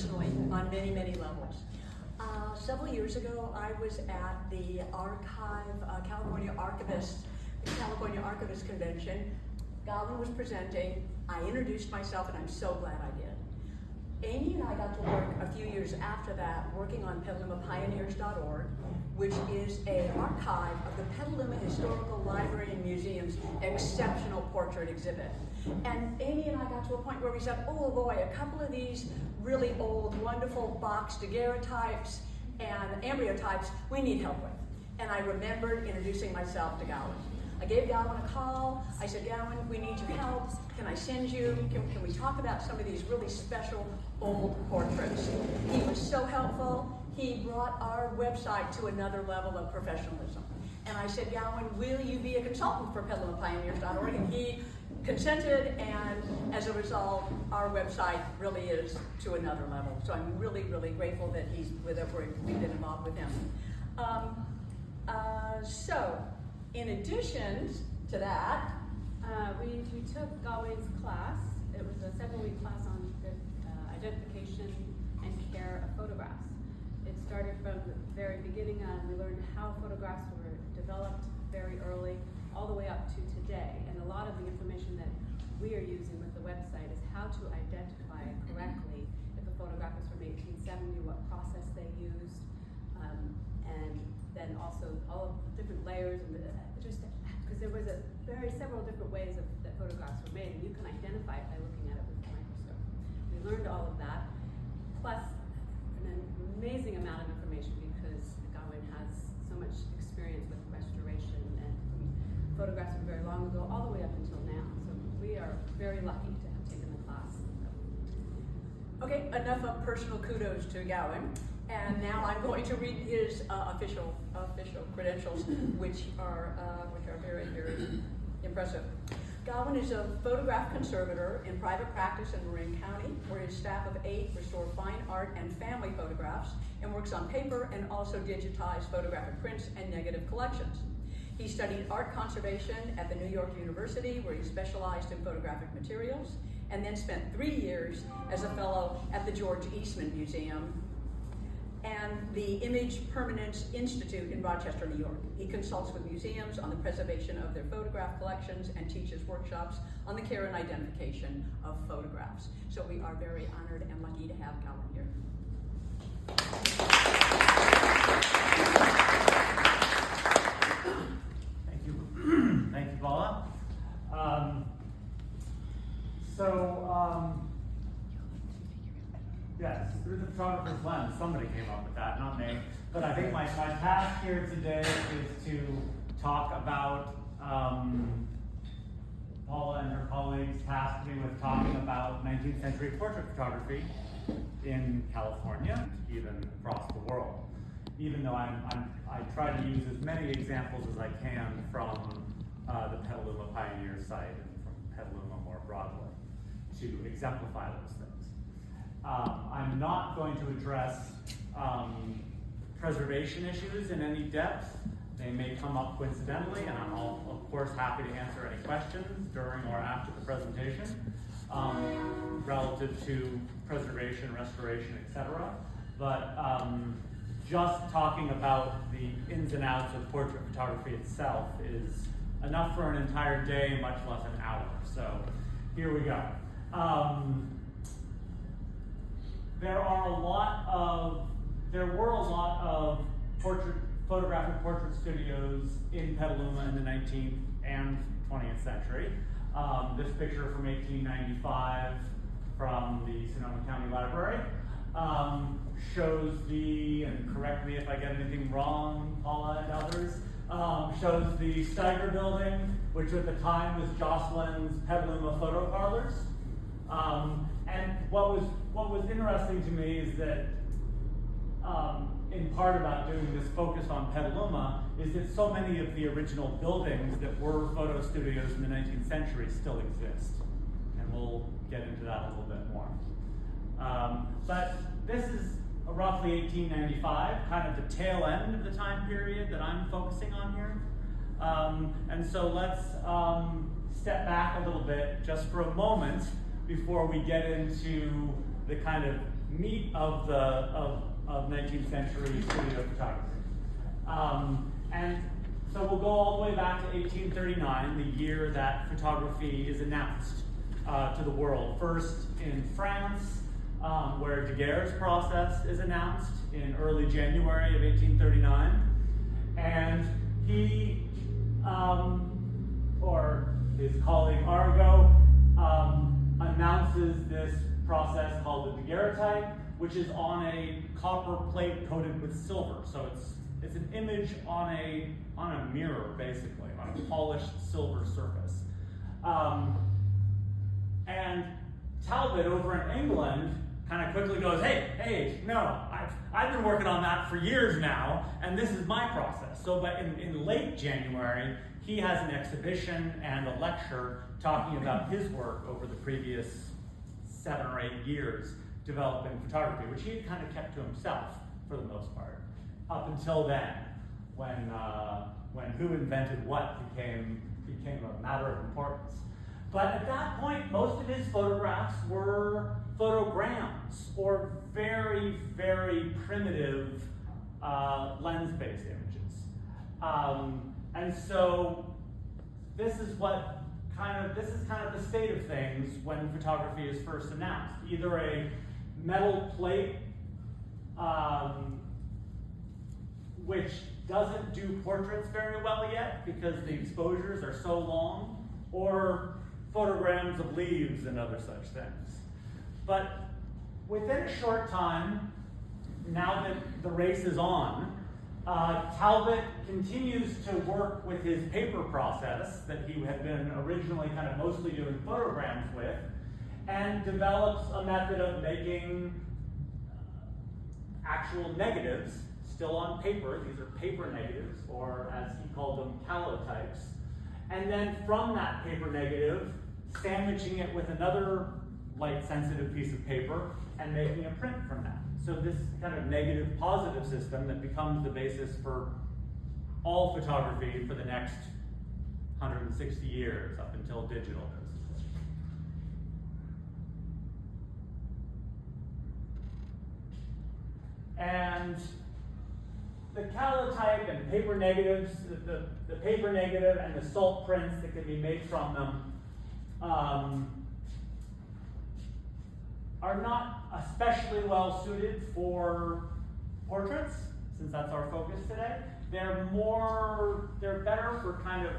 personally on many, many levels. Several years ago, I was at the California Archivist Convention. Galvin was presenting. I introduced myself, and I'm so glad I did. Amy and I got to work a few years after that working on PetalumaPioneers.org, which is an archive of the Petaluma Historical Library and Museum's exceptional portrait exhibit. And Amy and I got to a point where we said, oh boy, a couple of these really old, wonderful box daguerreotypes and embryotypes we need help with. And I remembered introducing myself to Gowan. I gave Gowan a call. I said, Gowan, we need your help. Can I send you? Can we talk about some of these really special old portraits? He was so helpful. He brought our website to another level of professionalism. And I said, Gowan, will you be a consultant for PetalumAPioneers.org? And he consented, and as a result, our website really is to another level. So I'm really, really grateful that we've been involved with him. So, in addition to that, we took Galway's class. It was a several-week class on the identification and care of photographs. It started from the very beginning on. We learned how photographs were developed very early, all the way up to today. And a lot of the information that we are using with the website is how to identify correctly if a photograph is from 1870, what process they used, and then also all of the different layers, and just because there was several different ways that photographs were made, and you can identify it by looking at it with a microscope. We learned all of that, plus an amazing amount of information because Gowan has so much experience with restoration and photographs from very long ago all the way up until now. So we are very lucky to have taken the class. Okay, enough of personal kudos to Gowan. And now I'm going to read his official credentials, which are very, very impressive. Gowan is a photograph conservator in private practice in Marin County, where his staff of 8 restore fine art and family photographs and works on paper and also digitized photographic prints and negative collections. He studied art conservation at the New York University, where he specialized in photographic materials, and then spent 3 years as a fellow at the George Eastman Museum and the Image Permanence Institute in Rochester, New York. He consults with museums on the preservation of their photograph collections and teaches workshops on the care and identification of photographs. So we are very honored and lucky to have Gowan here. Thank you. Thank you, Paula. Yes, through the photographer's lens, somebody came up with that, not me. But I think my task here today is to talk about, Paula and her colleagues tasked me with talking about 19th century portrait photography in California, even across the world. Even though I try to use as many examples as I can from the Petaluma Pioneer site and from Petaluma more broadly to exemplify those things. I'm not going to address preservation issues in any depth. They may come up coincidentally, and I'm of course happy to answer any questions during or after the presentation relative to preservation, restoration, etc. But just talking about the ins and outs of portrait photography itself is enough for an entire day, much less an hour. So here we go. There were a lot of photographic portrait studios in Petaluma in the 19th and 20th century. This picture from 1895 from the Sonoma County Library shows and correct me if I get anything wrong, Paula and others, shows the Steiger building, which at the time was Jocelyn's Petaluma Photo Parlors. And what was interesting to me is that, in part about doing this focus on Petaluma, is that so many of the original buildings that were photo studios in the 19th century still exist. And we'll get into that a little bit more. But this is roughly 1895, kind of the tail end of the time period that I'm focusing on here. And so let's step back a little bit just for a moment before we get into the kind of meat of 19th century studio photography. And so we'll go all the way back to 1839, the year that photography is announced to the world. First in France, where Daguerre's process is announced in early January of 1839. And he, or his colleague Arago, announces this process called the daguerreotype, which is on a copper plate coated with silver. So it's an image on a mirror, basically, on a polished silver surface. And Talbot over in England kind of quickly goes, hey, no, I've been working on that for years now, and this is my process. So, but in late January, he has an exhibition and a lecture talking about his work over the previous 7 or 8 years developing photography, which he had kind of kept to himself for the most part, up until then, when who invented what became a matter of importance. But at that point, most of his photographs were photograms, or very, very primitive lens-based images. And so this is kind of the state of things when photography is first announced. Either a metal plate, which doesn't do portraits very well yet because the exposures are so long, or photograms of leaves and other such things. But within a short time, now that the race is on, Talbot continues to work with his paper process that he had been originally kind of mostly doing photograms with, and develops a method of making actual negatives, still on paper. These are paper negatives, or as he called them, calotypes. And then from that paper negative, sandwiching it with another light-sensitive piece of paper and making a print from that. So this kind of negative-positive system that becomes the basis for all photography for the next 160 years, up until digital, basically. And the calotype and paper negatives, the paper negative and the salt prints that can be made from them are not especially well suited for portraits, since that's our focus today. They're better for kind of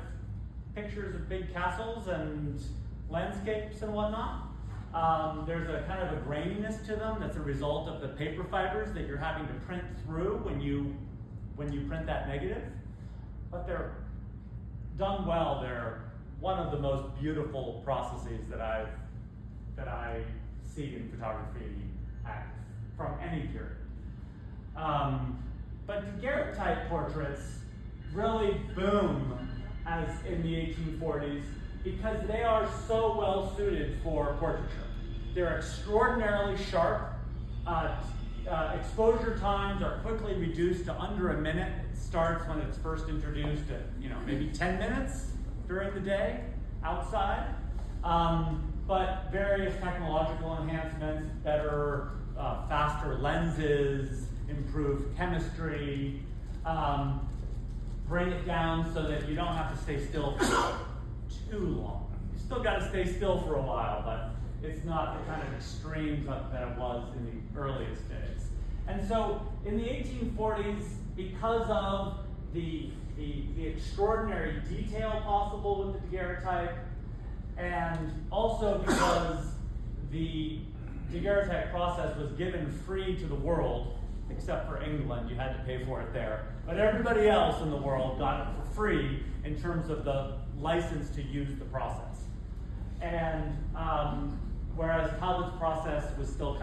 pictures of big castles and landscapes and whatnot. There's a kind of a graininess to them that's a result of the paper fibers that you're having to print through when you print that negative. But they're done well. They're one of the most beautiful processes that I see in photography from any period. But daguerreotype portraits really boom as in the 1840s because they are so well suited for portraiture. They're extraordinarily sharp. Exposure times are quickly reduced to under a minute. It starts when it's first introduced at maybe 10 minutes during the day outside. But various technological enhancements, better, faster lenses, improved chemistry, bring it down so that you don't have to stay still for too long. You still got to stay still for a while, but it's not the kind of extremes that it was in the earliest days. And so in the 1840s, because of the extraordinary detail possible with the daguerreotype, and also because the daguerreotype process was given free to the world, except for England, you had to pay for it there. But everybody else in the world got it for free in terms of the license to use the process. And whereas Talbot's process was still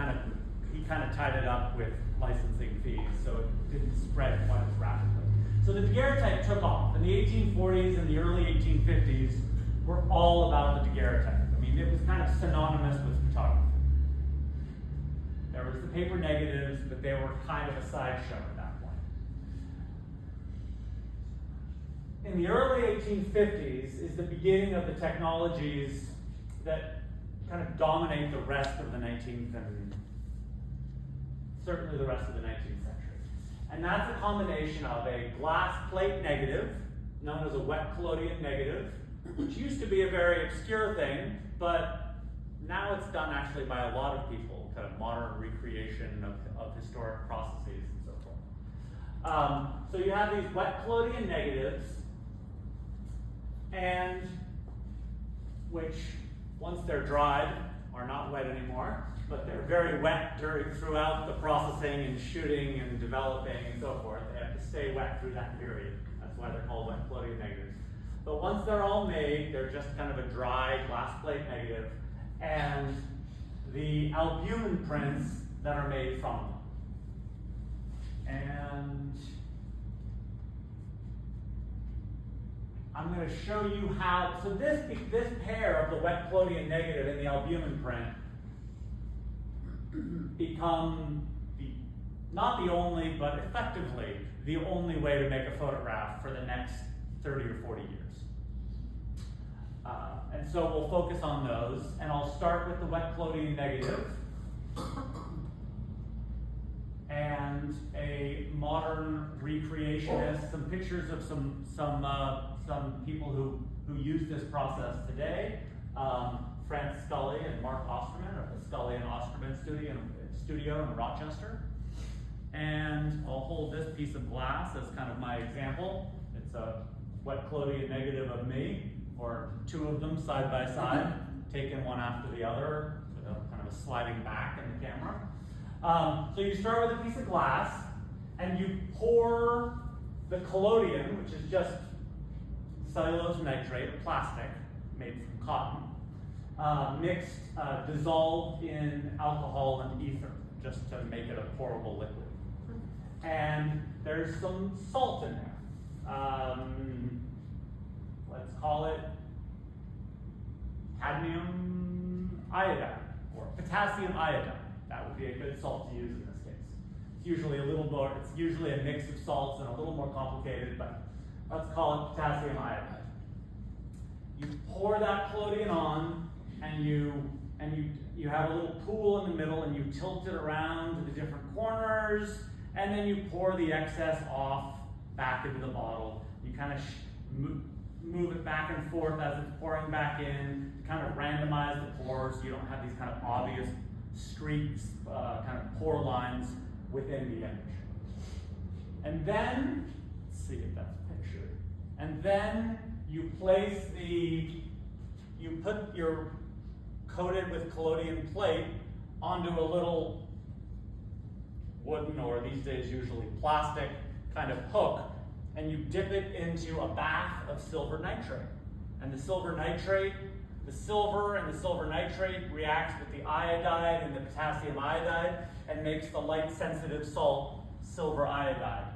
he kind of tied it up with licensing fees, so it didn't spread quite as rapidly. So the daguerreotype took off. In the 1840s and the early 1850s were all about the daguerreotype. I mean, it was kind of synonymous with photography. There was the paper negatives, but they were kind of a sideshow at that point. In the early 1850s is the beginning of the technologies that kind of dominate the rest of the 19th and certainly the rest of the 19th century. And that's a combination of a glass plate negative, known as a wet collodion negative, which used to be a very obscure thing, but now it's done actually by a lot of people, kind of modern recreation of historic processes and so forth. So you have these wet collodion negatives, and which, once they're dried, are not wet anymore, but they're very wet throughout the processing and shooting and developing and so forth. They have to stay wet through that period. That's why they're called wet collodion negatives. But once they're all made, they're just kind of a dry glass plate negative, and the albumin prints that are made from them. And I'm going to show you how, so this pair of the wet collodion negative and the albumin print become not the only, but effectively the only way to make a photograph for the next 30 or 40 years. And so we'll focus on those, and I'll start with the wet collodion negative and a modern recreationist, some pictures of some people who use this process today. Frank Scully and Mark Osterman of the Scully and Osterman studio in Rochester. And I'll hold this piece of glass as kind of my example. It's a wet collodion negative of me, or two of them side by side, taken one after the other, with a kind of a sliding back in the camera. So you start with a piece of glass, and you pour the collodion, which is just cellulose nitrate, or plastic, made from cotton, mixed, dissolved in alcohol and ether, just to make it a pourable liquid. And there's some salt in there. Let's call it cadmium iodide, or potassium iodide. That would be a good salt to use in this case. It's usually a little more, it's usually a mix of salts and a little more complicated, but let's call it potassium iodide. You pour that collodion on, and you have a little pool in the middle, and you tilt it around to the different corners, and then you pour the excess off back into the bottle. You kind of move it back and forth as it's pouring back in, kind of randomize the pores so you don't have these kind of obvious streaks, kind of pore lines within the image. And then, let's see if that's pictured. And then you place you put your coated with collodion plate onto a little wooden, or these days usually plastic, kind of hook, and you dip it into a bath of silver nitrate. And the silver and the silver nitrate reacts with the iodide and the potassium iodide and makes the light-sensitive salt silver iodide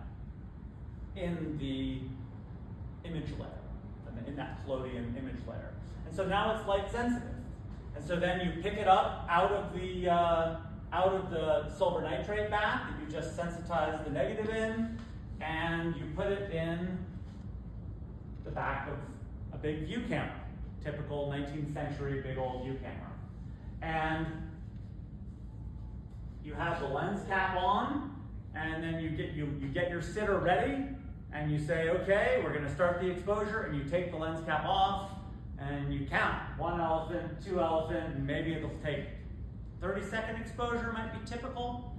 in the image layer, in that collodion image layer. And so now it's light-sensitive. And so then you pick it up out of the silver nitrate bath that you just sensitized the negative in, and you put it in the back of a big view camera, typical 19th century big old view camera. And you have the lens cap on, and then you get your sitter ready, and you say, okay, we're gonna start the exposure, and you take the lens cap off, and you count. 1 elephant, 2 elephant, and maybe it'll take 30-second exposure might be typical.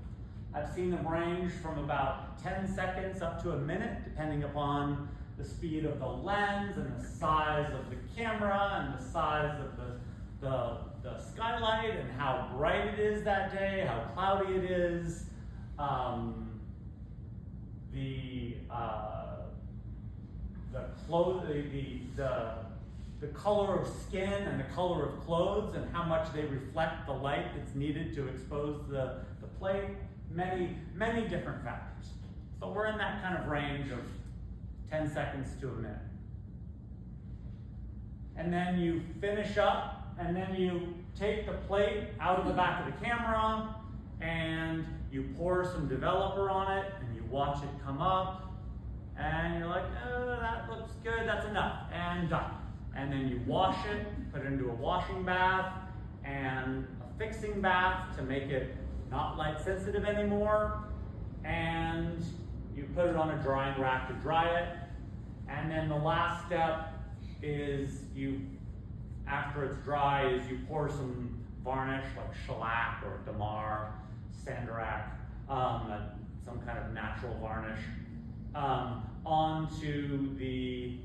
I've seen them range from about 10 seconds up to a minute, depending upon the speed of the lens and the size of the camera and the size of the skylight and how bright it is that day, how cloudy it is. The color of skin and the color of clothes and how much they reflect the light that's needed to expose the plate. Many different factors. So we're in that kind of range of 10 seconds to a minute. And then you finish up, and then you take the plate out of the back of the camera, and you pour some developer on it, and you watch it come up, and you're like, oh, that looks good, that's enough, and done. And then you wash it, put it into a washing bath, and a fixing bath to make it not light sensitive anymore, and you put it on a drying rack to dry it. And then the last step is after it's dry, is you pour some varnish like shellac or Damar, Sanderac, some kind of natural varnish, onto the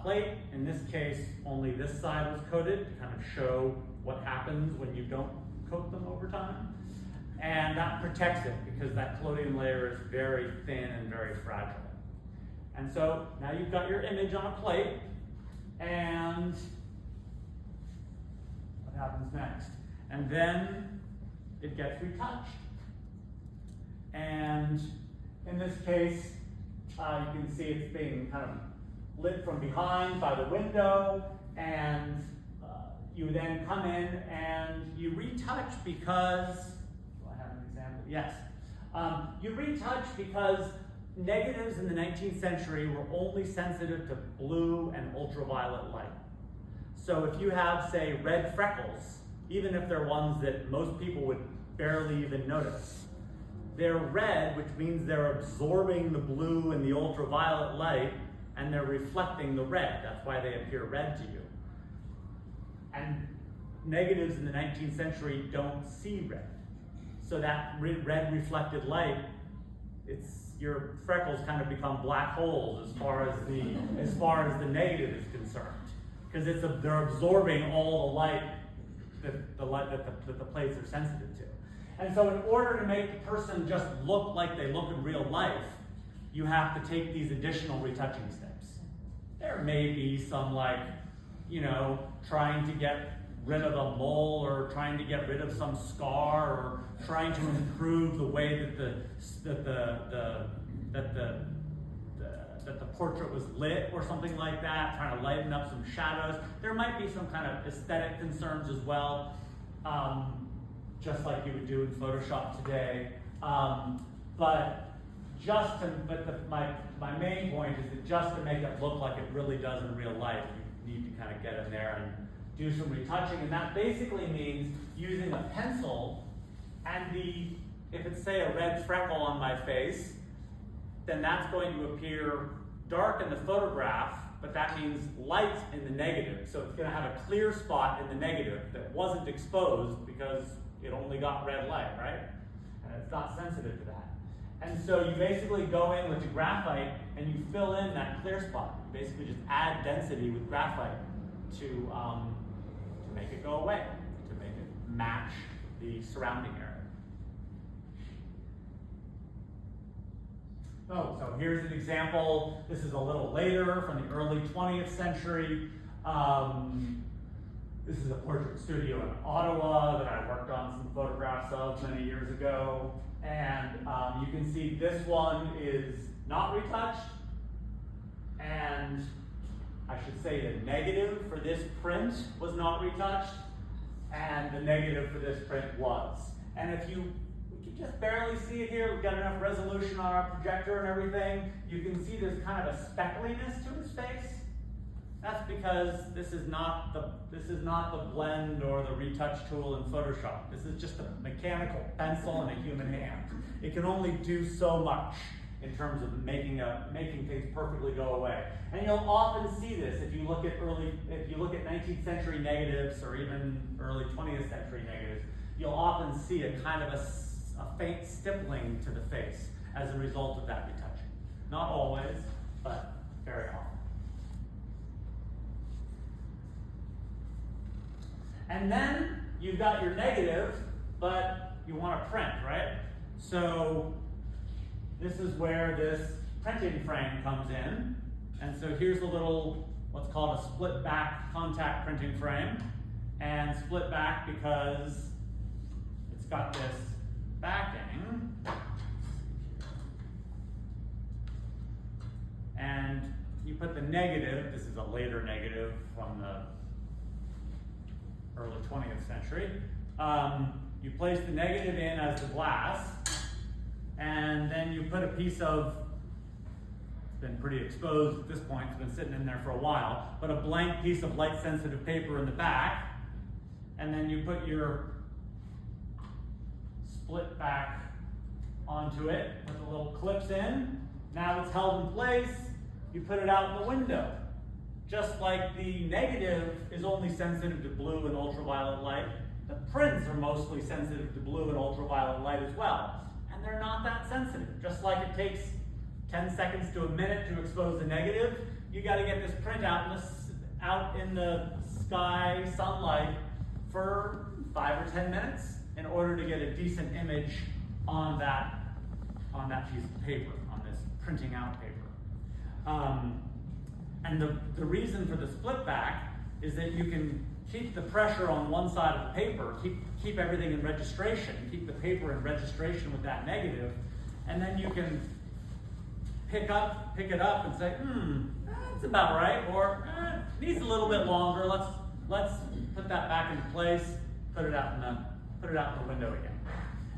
plate. In this case, only this side was coated to kind of show what happens when you don't coat them over time. And that protects it because that collodion layer is very thin and very fragile. And so now you've got your image on a plate, and what happens next? And then it gets retouched. And in this case, you can see it's being kind of lit from behind by the window, and you then come in and you retouch because, do I have an example? Yes. You retouch because negatives in the 19th century were only sensitive to blue and ultraviolet light. So if you have, say, red freckles, even if they're ones that most people would barely even notice, they're red, which means they're absorbing the blue and the ultraviolet light, and they're reflecting the red. That's why they appear red to you. And negatives in the 19th century don't see red. So that red reflected light, your freckles kind of become black holes as far as the negative is concerned, because they're absorbing all the light that the plates are sensitive to. And so in order to make the person just look like they look in real life, you have to take these additional retouching steps. There may be some trying to get rid of a mole, or trying to get rid of some scar, or trying to improve the way that the portrait was lit, or something like that, trying to lighten up some shadows. There might be some kind of aesthetic concerns as well, just like you would do in Photoshop today. My main point is that just to make it look like it really does in real life, you need to kind of get in there and do some retouching. And that basically means using a pencil, and if it's, say, a red freckle on my face, then that's going to appear dark in the photograph, but that means light in the negative. So it's going to have a clear spot in the negative that wasn't exposed because it only got red light, right? And it's not sensitive to that. And so you basically go in with the graphite and you fill in that clear spot. You basically just add density with graphite to make it go away, to make it match the surrounding area. Oh, so here's an example. This is a little later, from the early 20th century. This is a portrait studio in Ottawa that I worked on some photographs of many years ago. And you can see this one is not retouched. And I should say the negative for this print was not retouched, and the negative for this print was. And if you can just barely see it here, we've got enough resolution on our projector and everything, you can see there's kind of a speckliness to his face. That's because this is not the blend or the retouch tool in Photoshop. This is just a mechanical pencil and a human hand. It can only do so much in terms of making things perfectly go away. And you'll often see this if you look at 19th century negatives, or even early 20th century negatives. You'll often see a kind of a faint stippling to the face as a result of that retouching. Not always, but very often. And then you've got your negative, but you want to print, right? So this is where this printing frame comes in. And so here's a little, what's called a split back contact printing frame. And split back because it's got this backing. And you put the negative, this is a later negative from the early 20th century. You place the negative in as the glass, and then you put a piece of, it's been pretty exposed at this point, it's been sitting in there for a while, but a blank piece of light sensitive paper in the back, and then you put your split back onto it with the little clips in. Now it's held in place, you put it out the window. Just like the negative is only sensitive to blue and ultraviolet light, the prints are mostly sensitive to blue and ultraviolet light as well. And they're not that sensitive. Just like it takes 10 seconds to a minute to expose the negative, you got to get this print out in the sky sunlight for 5 or 10 minutes in order to get a decent image on that piece of paper, on this printing out paper. And the reason for the split back is that you can keep the pressure on one side of the paper, keep everything in registration, keep the paper in registration with that negative, and then you can pick it up and say, that's about right, or needs a little bit longer. Let's put that back into place, put it out in the window again.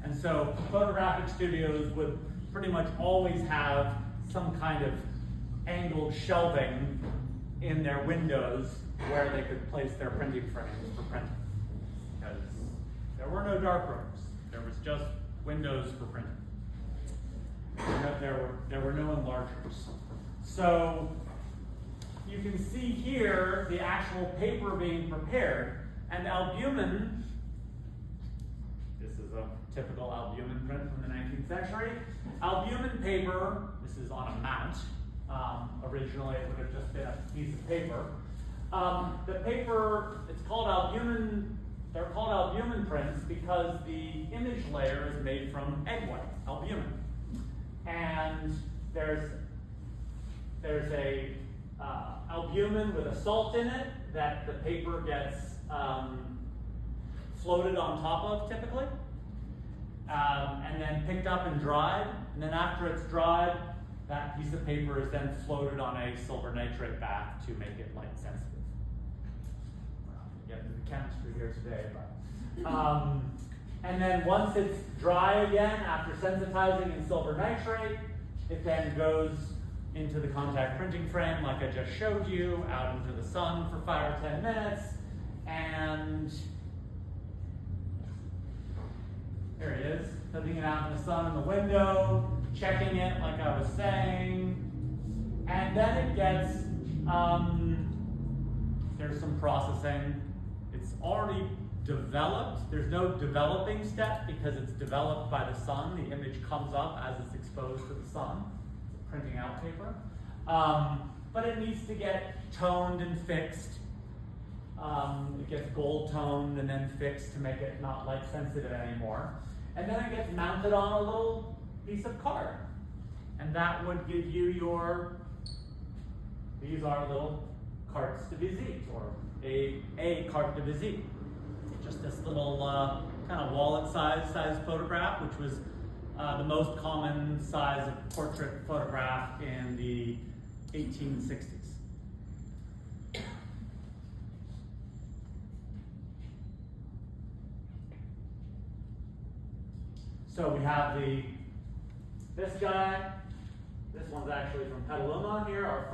And so photographic studios would pretty much always have some kind of angled shelving in their windows where they could place their printing frames for printing. Because there were no dark rooms. There was just windows for printing. There were no enlargers. So you can see here the actual paper being prepared, and albumin, this is a typical albumin print from the 19th century. Albumin paper, this is on a mount. Originally it would have just been a piece of paper. The paper, it's called albumin, they're called albumin prints because the image layer is made from egg white, albumin. And there's a albumin with a salt in it that the paper gets floated on top of typically, and then picked up and dried. And then after it's dried, that piece of paper is then floated on a silver nitrate bath to make it light sensitive. We're not going to get into the chemistry here today, but. And then once it's dry again, after sensitizing in silver nitrate, it then goes into the contact printing frame like I just showed you, out into the sun for 5 or 10 minutes, and there it is, putting it out in the sun in the window, checking it like I was saying, and then it gets, there's some processing. It's already developed. There's no developing step because it's developed by the sun. The image comes up as it's exposed to the sun. It's a printing out paper. But it needs to get toned and fixed. It gets gold toned and then fixed to make it not light sensitive anymore. And then it gets mounted on a little piece of card. And that would give you these are little cartes de visite, or a carte de visite. Just this little kind of wallet size photograph, which was the most common size of portrait photograph in the 1860s. So we have this guy. This one's actually from Petaluma here, our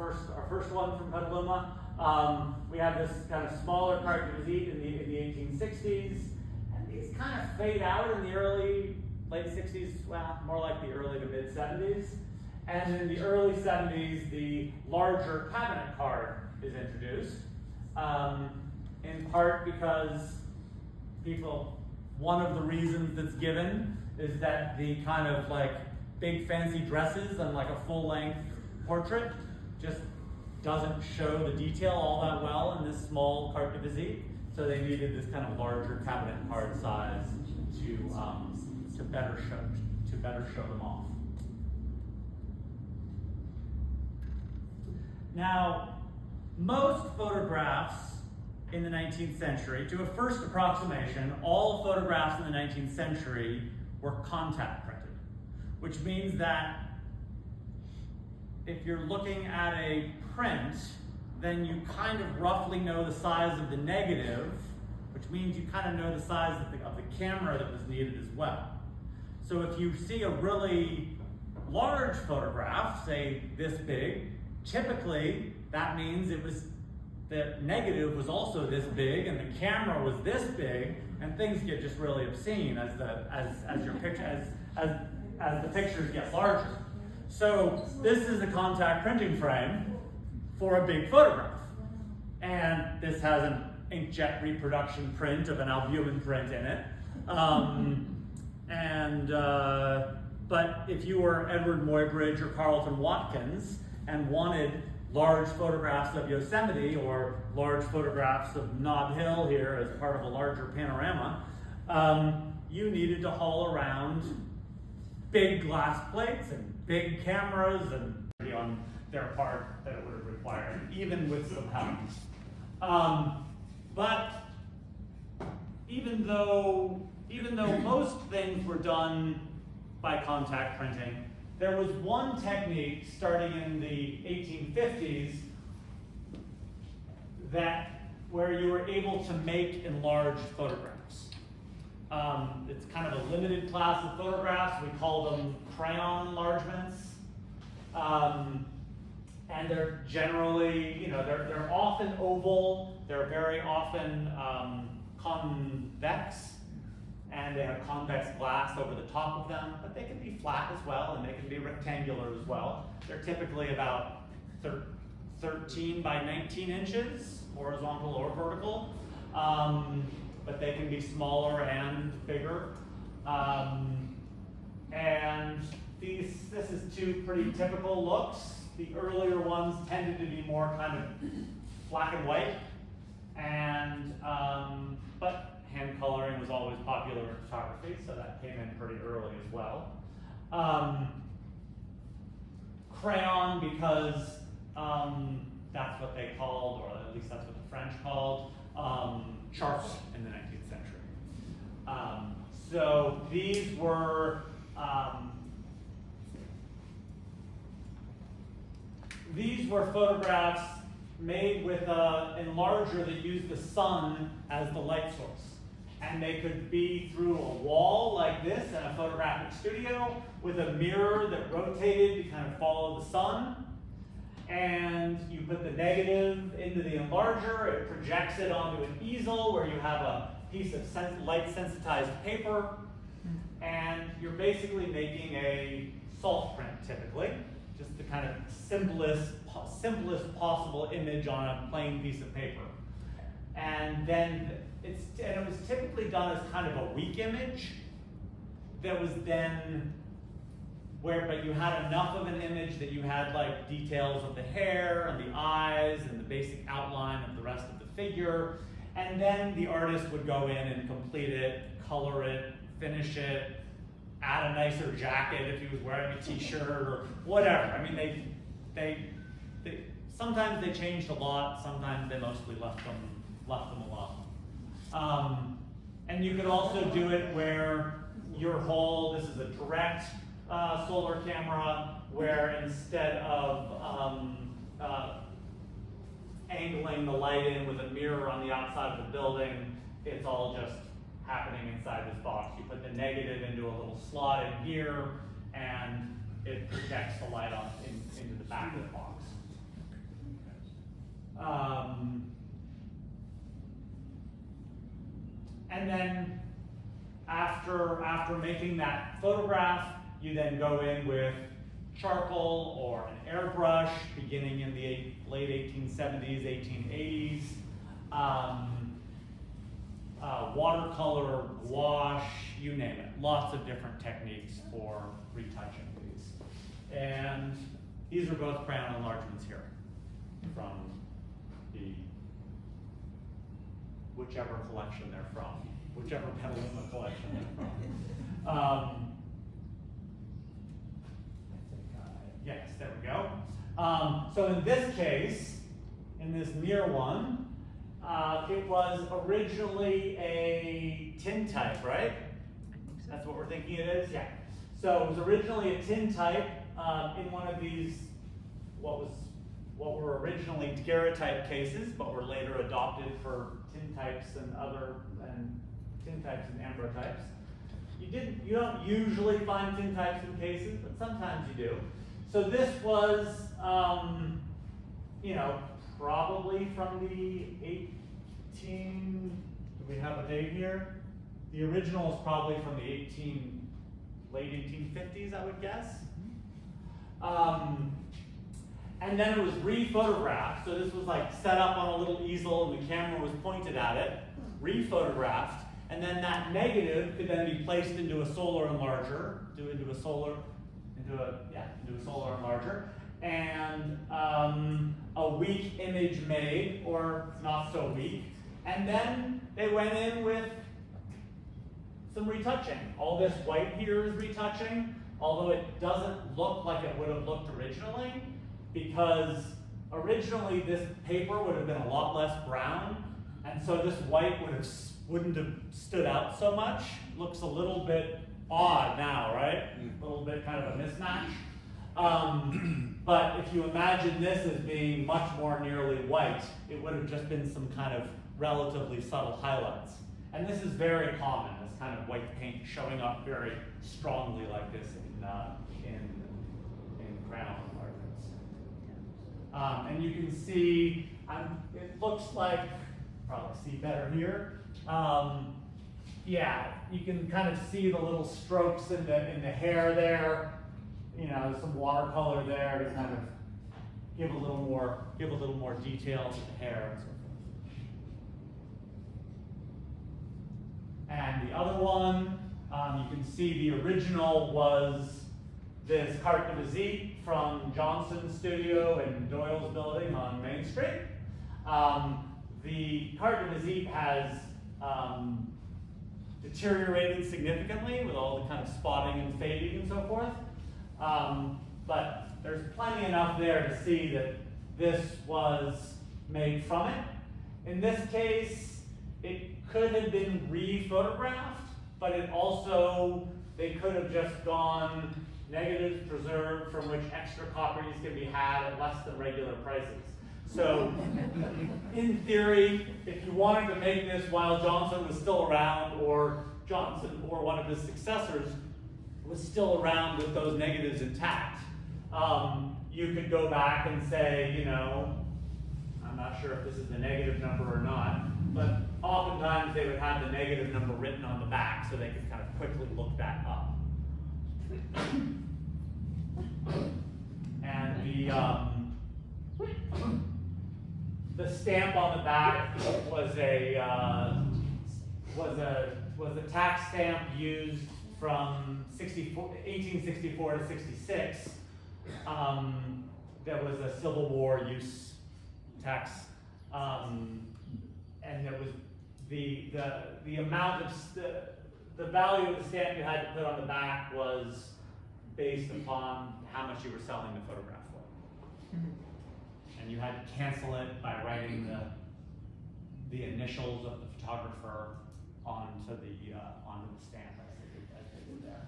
first one from Petaluma. We have this kind of smaller carte de visite in the 1860s, and these kind of fade out in the late 60s, well, more like the early to mid 70s. And in the early 70s, the larger cabinet card is introduced, in part because one of the reasons that's given is that the kind of like big fancy dresses and like a full-length portrait just doesn't show the detail all that well in this small carte de visite, so they needed this kind of larger cabinet card size to better show them off. Now, most photographs in the 19th century, to a first approximation, all photographs in the 19th century were contact printed, which means that if you're looking at a print, then you kind of roughly know the size of the negative, which means you kind of know the size of the camera that was needed as well. So if you see a really large photograph, say this big, typically that means the negative was also this big and the camera was this big, and things get just really obscene as your picture as the pictures get larger. So this is a contact printing frame for a big photograph, and this has an inkjet reproduction print of an albumin print in it. But if you were Edward Muybridge or Carlton Watkins and wanted large photographs of Yosemite or large photographs of Nob Hill here as part of a larger panorama, you needed to haul around big glass plates and big cameras and on their part that it would have required, even with some help. But even though most things were done by contact printing, there was one technique starting in the 1850s where you were able to make enlarged photographs. It's kind of a limited class of photographs. We call them crayon enlargements. And they're generally, they're often oval, they're very often convex, and they have convex glass over the top of them, but they can be flat as well, and they can be rectangular as well. They're typically about 13 by 19 inches, horizontal or vertical, but they can be smaller and bigger. And this is two pretty typical looks. The earlier ones tended to be more kind of black and white, and but hand coloring was always popular in photography, so that came in pretty early as well. Crayon, because that's what they called, or at least that's what the French called, charcoal in the 19th century. So these were photographs made with an enlarger that used the sun as the light source. And they could be through a wall like this in a photographic studio with a mirror that rotated to kind of follow the sun. And you put the negative into the enlarger, it projects it onto an easel where you have a piece of light sensitized paper, and you're basically making a salt print typically, just the kind of simplest possible image on a plain piece of paper. And then it was typically done as kind of a weak image that was then but you had enough of an image that you had like details of the hair and the eyes and the basic outline of the rest of the figure. And then the artist would go in and complete it, color it, finish it, add a nicer jacket if he was wearing a t-shirt or whatever. I mean, they sometimes they changed a lot, sometimes they mostly left them alone. And you could also do it where this is a direct solar camera, where instead of angling the light in with a mirror on the outside of the building, it's all just happening inside this box. You put the negative into a little slot in here, and it projects the light into the back of the box. And then after making that photograph, you then go in with charcoal or an airbrush, beginning in the late 1870s, 1880s. Watercolor, gouache, you name it. Lots of different techniques for retouching these. And these are both crayon enlargements here from the whichever collection they're from, whichever Petaluma collection they're from. Yes, there we go. So in this case, in this near one, it was originally a tintype, right? That's what we're thinking it is? Yeah. So it was originally a tintype in one of these, what were originally daguerreotype cases, but were later adopted for tintypes and tintypes and ambrotypes. You don't usually find tintypes in cases, but sometimes you do. So this was, probably from the do we have a date here? The original is probably from the late 1850s, I would guess. And then it was re-photographed. So this was like set up on a little easel and the camera was pointed at it, re-photographed. And then that negative could then be placed into a solar enlarger, into a solar enlarger. And a weak image made, or not so weak. And then they went in with some retouching. All this white here is retouching, although it doesn't look like it would have looked originally, because originally this paper would have been a lot less brown, and so this white wouldn't have stood out so much. Looks a little bit odd now, right? A little bit kind of a mismatch. But if you imagine this as being much more nearly white, it would have just been some kind of relatively subtle highlights. And this is very common, this kind of white paint showing up very strongly like this in crown enlargements. And you can see, it looks like, probably see better here. Yeah, you can kind of see the little strokes in the hair there. You know, some watercolor there to kind of give a little more detail to the hair and so forth. And the other one, you can see the original was this carte de visite from Johnson's studio in Doyle's building on Main Street. The carte de visite has deteriorated significantly with all the kind of spotting and fading and so forth. But there's plenty enough there to see that this was made from it. In this case, it could have been re-photographed, but it also, they could have just gone negatives preserved from which extra copies can be had at less than regular prices. So, in theory, if you wanted to make this while Johnson was still around, or Johnson or one of his successors was still around with those negatives intact, you could go back and say, you know, I'm not sure if this is the negative number or not, but oftentimes they would have the negative number written on the back so they could kind of quickly look that up. And the stamp on the back was a tax stamp used from 1864 to 66. There was a Civil War use tax, and there was the amount of the value of the stamp you had to put on the back was based upon how much you were selling the photograph for, and you had to cancel it by writing the initials of the photographer onto the stamp as they did there.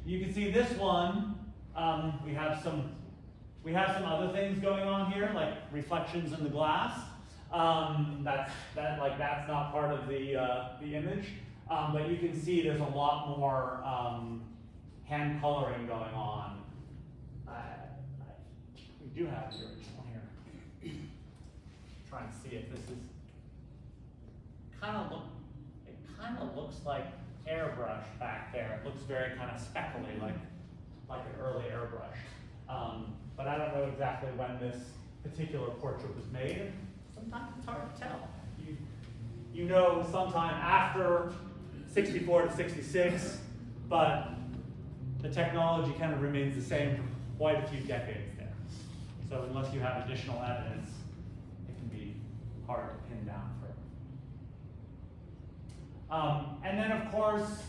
You can see this one. We have some other things going on here, like reflections in the glass. That's not part of the image, but you can see there's a lot more hand coloring going on. We do have the original here. Try and see if this is it kind of looks like airbrush back there. It looks very kind of speckly, like an early airbrush. But I don't know exactly when this particular portrait was made. Sometimes it's hard to tell. You know sometime after 64 to 66, but the technology kind of remains the same for quite a few decades there. So unless you have additional evidence, it can be hard to pin down further. And then of course,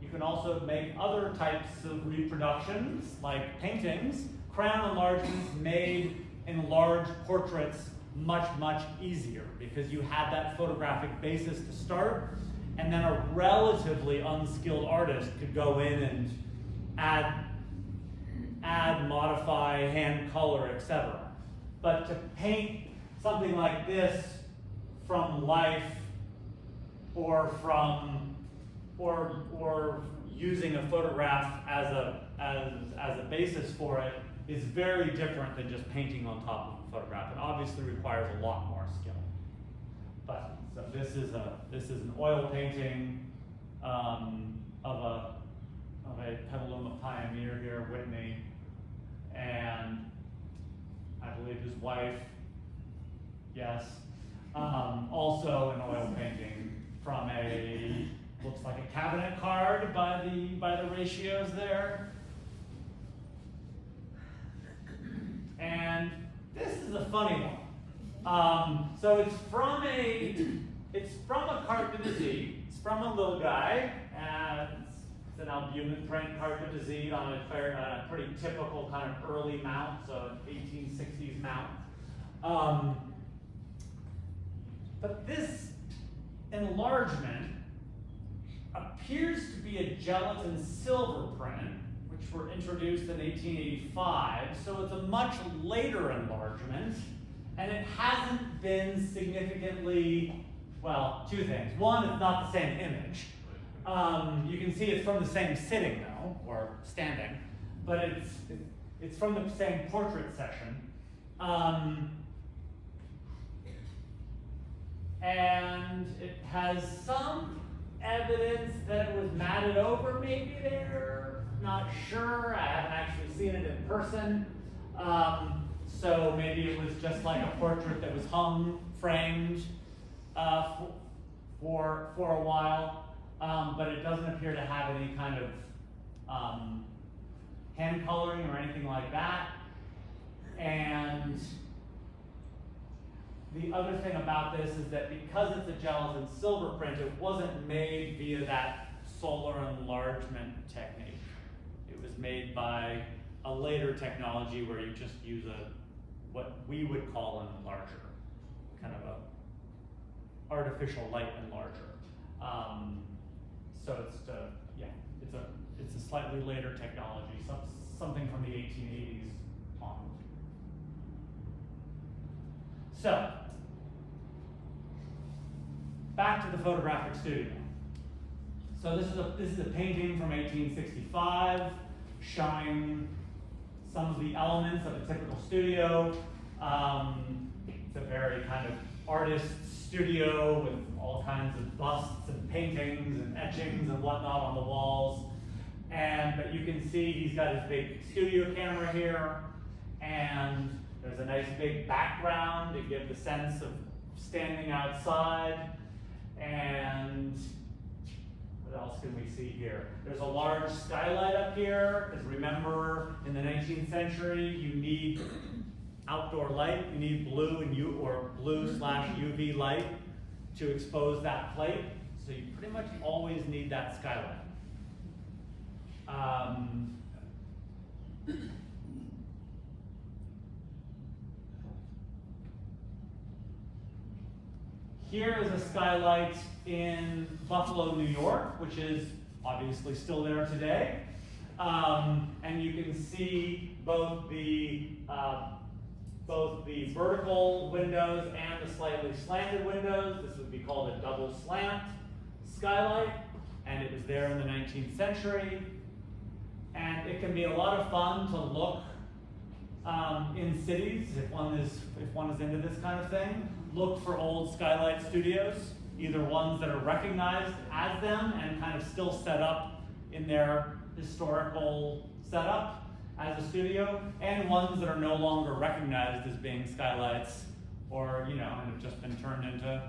you can also make other types of reproductions, like paintings. Crown enlargements made enlarged portraits much, much easier because you had that photographic basis to start, and then a relatively unskilled artist could go in and add, modify, hand color, etc. But to paint something like this from life, or using a photograph as a basis for it is very different than just painting on top of a photograph. It obviously requires a lot more skill. But So this is an oil painting of a Petaluma pioneer here, Whitney, and I believe his wife. Yes. Also an oil painting from looks like a cabinet card by the ratios there. And this is a funny one. So it's from a carte de visite. It's from a little guy, and it's an albumin print carte de visite on a pretty typical kind of early mount, so an 1860s mount. But this enlargement appears to be a gelatin silver print, which were introduced in 1885, so it's a much later enlargement, and it hasn't been significantly, well, two things. One, it's not the same image. You can see it's from the same sitting though, or standing, but it's from the same portrait session. And it has some evidence that it was matted over maybe there. Not sure. I haven't actually seen it in person. So maybe it was just like a portrait that was hung, framed for a while. But it doesn't appear to have any kind of hand coloring or anything like that. And the other thing about this is that because it's a gelatin silver print, it wasn't made via that solar enlargement technique. It was made by a later technology where you just use what we would call an enlarger, kind of a artificial light enlarger. So it's a slightly later technology, something from the 1880s on. So, back to the photographic studio. So this is a painting from 1865 showing some of the elements of a typical studio. It's a very kind of artist studio with all kinds of busts and paintings and etchings and whatnot on the walls. But you can see he's got his big studio camera here, and there's a nice big background to give the sense of standing outside. And what else can we see here? There's a large skylight up here, because remember, in the 19th century, you need outdoor light. You need blue and blue/UV light to expose that plate. So you pretty much always need that skylight. Here is a skylight in Buffalo, New York, which is obviously still there today. And you can see both the vertical windows and the slightly slanted windows. This would be called a double slant skylight, and it was there in the 19th century. And it can be a lot of fun to look in cities if one is into this kind of thing. Look for old skylight studios, either ones that are recognized as them and kind of still set up in their historical setup as a studio, and ones that are no longer recognized as being skylights, or and have just been turned into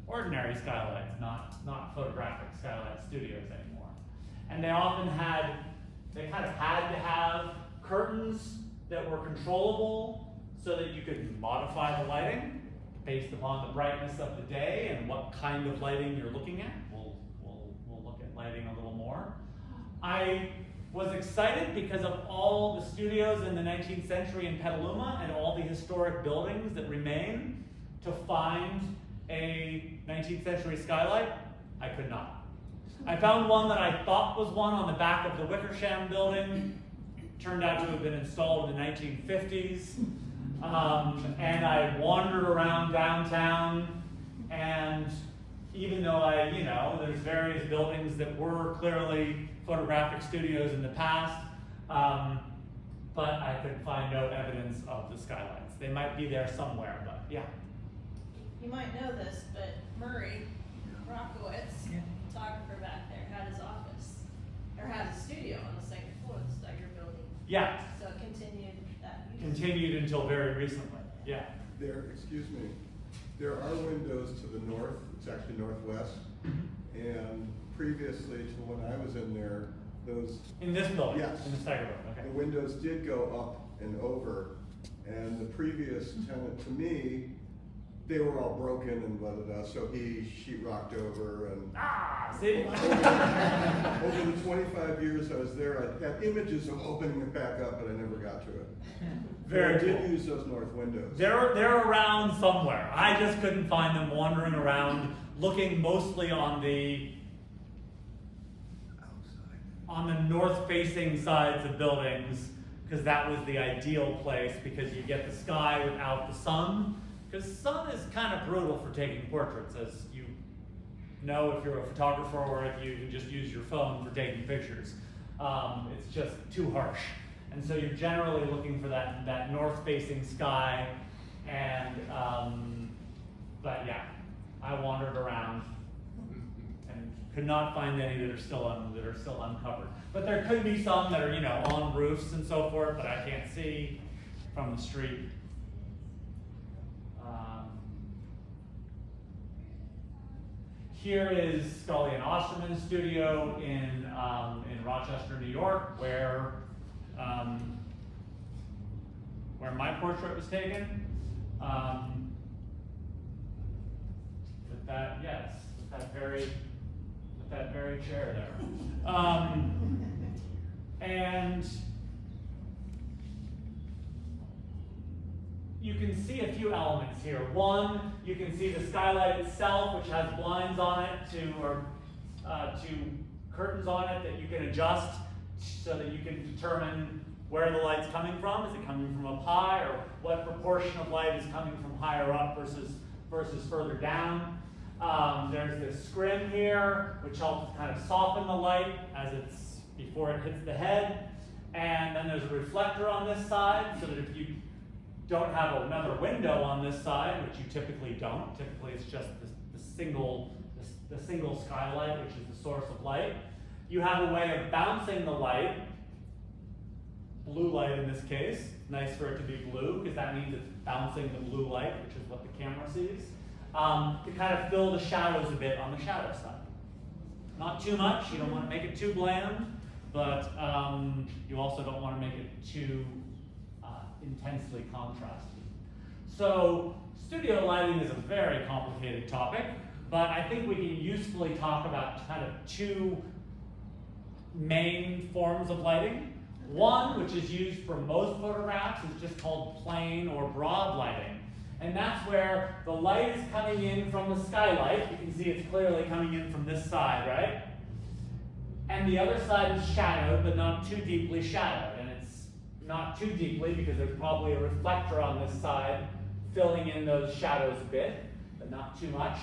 ordinary skylights, not photographic skylight studios anymore. And they kind of had to have curtains that were controllable so that you could modify the lighting based upon the brightness of the day and what kind of lighting you're looking at. We'll look at lighting a little more. I was excited because of all the studios in the 19th century in Petaluma and all the historic buildings that remain to find a 19th century skylight. I could not. I found one that I thought was one on the back of the Wickersham building. Turned out to have been installed in the 1950s. And I wandered around downtown, and even though there's various buildings that were clearly photographic studios in the past, but I could find no evidence of the skylights. They might be there somewhere, but yeah. you might know this, but Murray Rockowitz, photographer back there, had his office, or had his studio on the second floor of the Steiger building. Yeah, So it continued that use. continued until very recently, yeah. Excuse me, there are windows to the north, it's actually northwest, and previously to when I was in there, those, In this building? Yes. In the Steiger building, okay. the windows did go up and over, and the previous tenant, to me, they were all broken and blah, blah, blah, so he sheetrocked over and Ah, see? over the 25 years I was there, I had images of opening it back up, but I never got to it. Very But I did cool. use those north windows. They're around somewhere. I just couldn't find them wandering around, looking mostly on the north-facing sides of buildings, because that was the ideal place, because you get the sky without the sun. Because sun is kind of brutal for taking portraits, as you know if you're a photographer or if you can just use your phone for taking pictures. It's just too harsh. And so you're generally looking for that north-facing sky, and but yeah, I wandered around and could not find any that are still uncovered. But there could be some that are, you know, on roofs and so forth that I can't see from the street. Here is Scully and Osterman's studio in Rochester, New York, where my portrait was taken. With that, yes, with that very chair there. And you can see a few elements here. One, you can see the skylight itself, which has blinds on it to curtains on it that you can adjust so that you can determine where the light's coming from. Is it coming from up high, or what proportion of light is coming from higher up versus further down? There's this scrim here, which helps kind of soften the light before it hits the head. And then there's a reflector on this side, so that if you don't have another window on this side, which you typically don't, typically it's just the single skylight, which is the source of light, you have a way of bouncing the light, blue light in this case. Nice for it to be blue, because that means it's bouncing the blue light, which is what the camera sees, to kind of fill the shadows a bit on the shadow side. Not too much, you don't want to make it too bland, but you also don't want to make it too intensely contrasted. So studio lighting is a very complicated topic, but I think we can usefully talk about kind of two main forms of lighting. One, which is used for most photographs, is just called plain or broad lighting. And that's where the light is coming in from the skylight. You can see it's clearly coming in from this side, right? And the other side is shadowed, but not too deeply shadowed. And it's not too deeply because there's probably a reflector on this side filling in those shadows a bit, but not too much.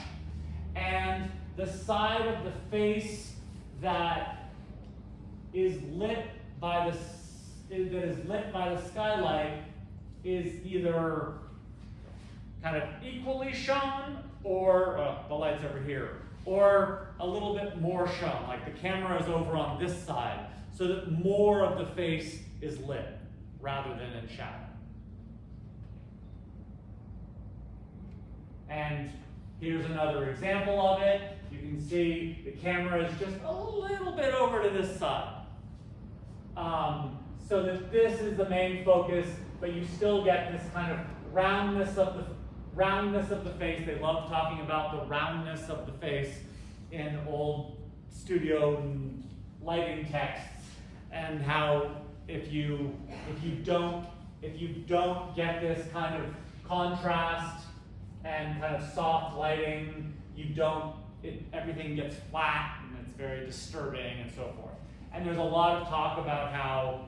And the side of the face that is lit by the skylight is either kind of equally shown, or the light's over here, or a little bit more shown, like the camera is over on this side, so that more of the face is lit rather than in shadow. And here's another example of it. You can see the camera is just a little bit over to this side. So that this is the main focus, but you still get this kind of roundness of the face. They love talking about the roundness of the face in old studio lighting texts, and how if you don't get this kind of contrast and kind of soft lighting, everything gets flat and it's very disturbing and so forth. And there's a lot of talk about how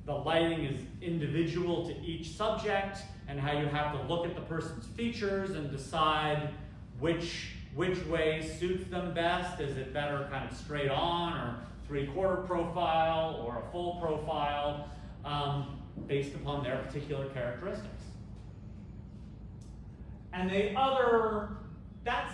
the lighting is individual to each subject, and how you have to look at the person's features and decide which way suits them best. Is it better kind of straight on, or 3/4 profile, or a full profile, based upon their particular characteristics. And that's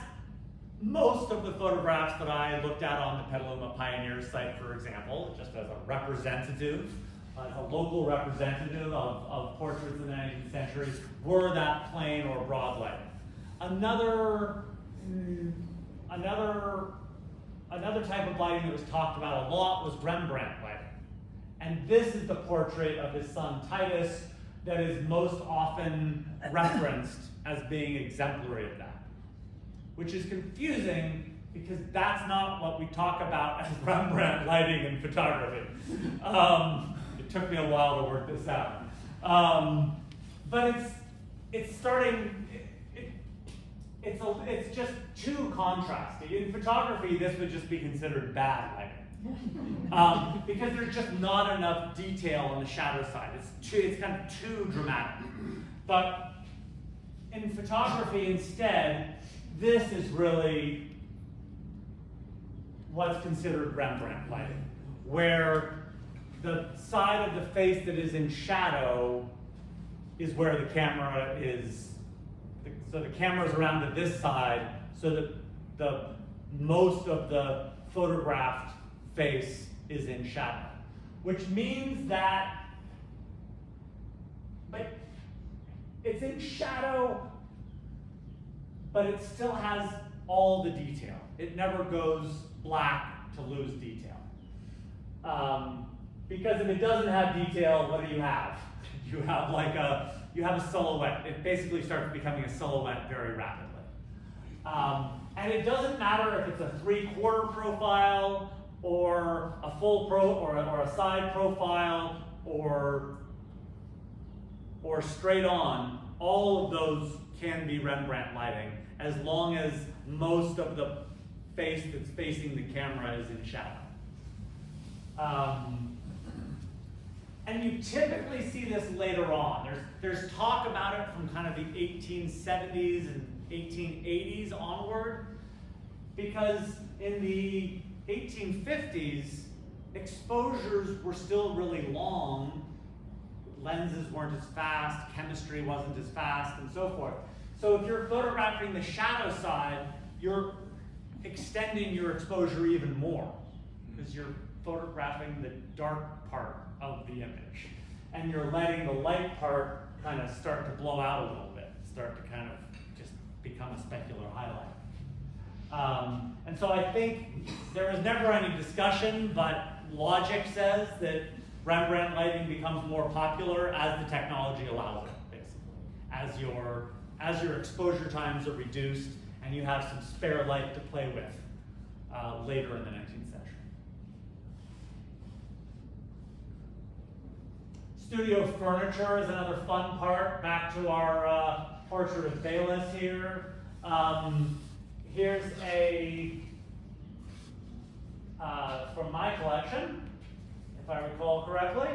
most of the photographs that I looked at on the Petaluma Pioneers site, for example, just as a representative, a local representative of portraits in the 19th century, were that plain or broad lighting. Another type of lighting that was talked about a lot was Rembrandt lighting. And this is the portrait of his son Titus that is most often referenced as being exemplary of that, which is confusing because that's not what we talk about as Rembrandt lighting in photography. It took me a while to work this out. But it's starting, it's just too contrasty. In photography, this would just be considered bad lighting. Because there's just not enough detail on the shadow side. It's kind of too dramatic. But in photography instead, this is really what's considered Rembrandt lighting, where the side of the face that is in shadow is where the camera is. So the camera is around to this side, so that the most of the photographed face is in shadow, which means that, but it's in shadow, but it still has all the detail. It never goes black to lose detail. Because if it doesn't have detail, what do you have? You have a silhouette. It basically starts becoming a silhouette very rapidly. And it doesn't matter if it's a 3/4 profile or a full or a side profile or straight on. All of those can be Rembrandt lighting as long as most of the face that's facing the camera is in shadow. And you typically see this later on. There's talk about it from kind of the 1870s and 1880s onward, because in the 1850s, exposures were still really long. Lenses weren't as fast, chemistry wasn't as fast, and so forth. So if you're photographing the shadow side, you're extending your exposure even more, because you're photographing the dark part of the image. And you're letting the light part kind of start to blow out a little bit, start to kind of just become a specular highlight. And so I think there was never any discussion, but logic says that Rembrandt lighting becomes more popular as the technology allows it, basically. As your exposure times are reduced and you have some spare light to play with later in the 19th century. Studio furniture is another fun part. Back to our portrait of Baylis here. Here's a, from my collection, if I recall correctly,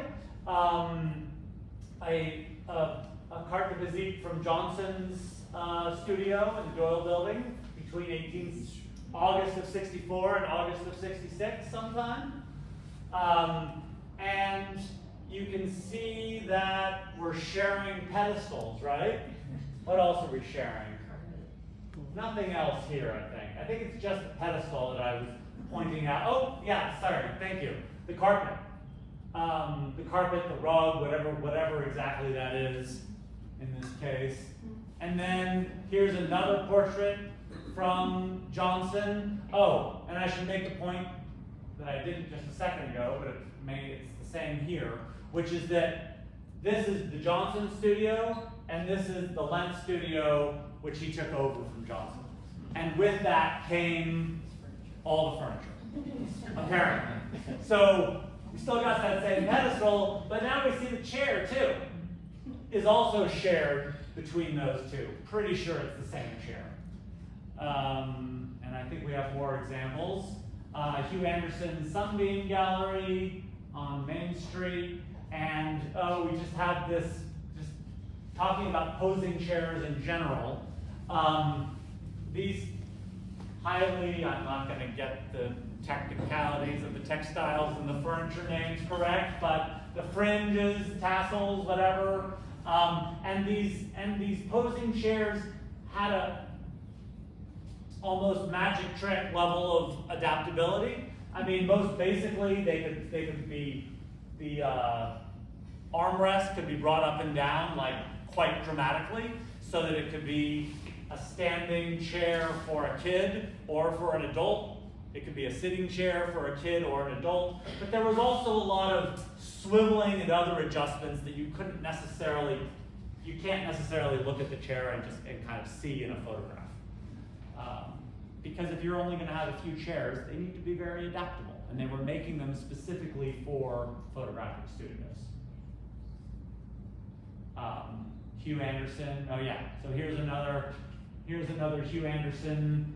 a carte de visite from Johnson's studio in the Doyle Building between August of 64 and August of 66 sometime. And you can see that we're sharing pedestals, right? What else are we sharing? Nothing else here, I think. I think it's just the pedestal that I was pointing out. Oh, yeah, sorry, thank you. The carpet. The rug, whatever exactly that is in this case. And then here's another portrait from Johnson. Oh, and I should make the point that I didn't just a second ago, but it's the same here, which is that this is the Johnson studio, and this is the Lent studio, which he took over from Johnson. And with that came all the furniture, apparently. So we still got that same pedestal, but now we see the chair too is also shared between those two. Pretty sure it's the same chair. And I think we have more examples. Hugh Anderson's Sunbeam Gallery on Main Street. And we just have this, just talking about posing chairs in general. These I'm not going to get the technicalities of the textiles and the furniture names correct, but the fringes, tassels, whatever, and these posing chairs had a almost magic trick level of adaptability. I mean, most basically, they could be, the armrest could be brought up and down like quite dramatically, so that it could be a standing chair for a kid or for an adult. It could be a sitting chair for a kid or an adult. But there was also a lot of swiveling and other adjustments that you can't necessarily look at the chair and kind of see in a photograph. Because if you're only going to have a few chairs, they need to be very adaptable. And they were making them specifically for photographic studios. Hugh Anderson, oh yeah, so here's another Hugh Anderson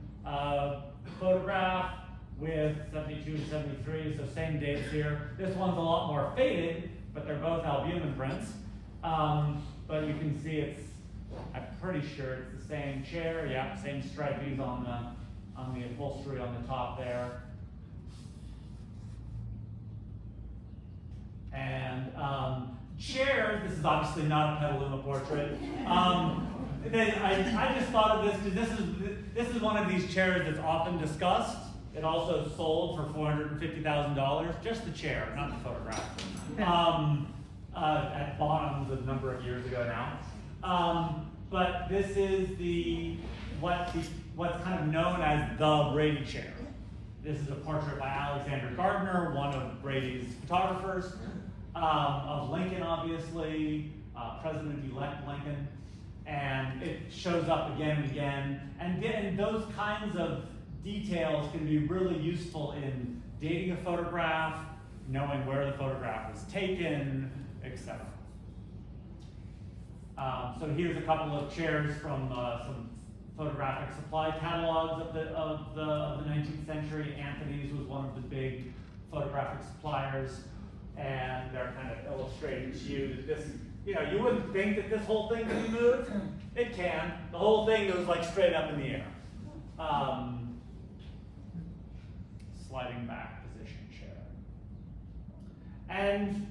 photograph with 72 and 73, so same dates here. This one's a lot more faded, but they're both albumin prints. But you can see I'm pretty sure it's the same chair, yeah, same stripies on the upholstery on the top there. And chairs, this is obviously not a Petaluma portrait. Then I just thought of this because this is one of these chairs that's often discussed. It also sold for $450,000, just the chair, not the photograph. At Bonhams a number of years ago now. But this is what's kind of known as the Brady chair. This is a portrait by Alexander Gardner, one of Brady's photographers, of Lincoln, obviously, President-elect Lincoln. And it shows up again and again. And those kinds of details can be really useful in dating a photograph, knowing where the photograph was taken, etc. So here's a couple of chairs from some photographic supply catalogs of the 19th century. Anthony's was one of the big photographic suppliers, and they're kind of illustrating to you that this, you wouldn't think that this whole thing can be moved. It can. The whole thing goes like straight up in the air. Sliding back position chair. And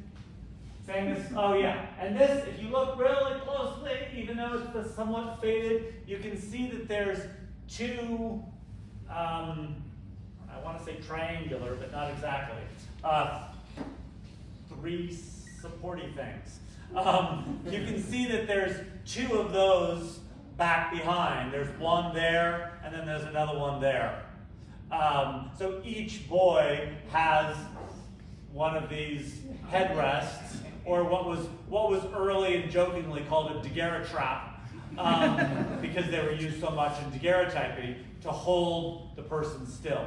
famous, oh yeah, and this, if you look really closely, even though it's somewhat faded, you can see that there's two, I want to say triangular, but not exactly, three supporting things. You can see that there's two of those back behind. There's one there, and then there's another one there. So each boy has one of these headrests, or what was early and jokingly called a daguerreotype, because they were used so much in daguerreotyping to hold the person still.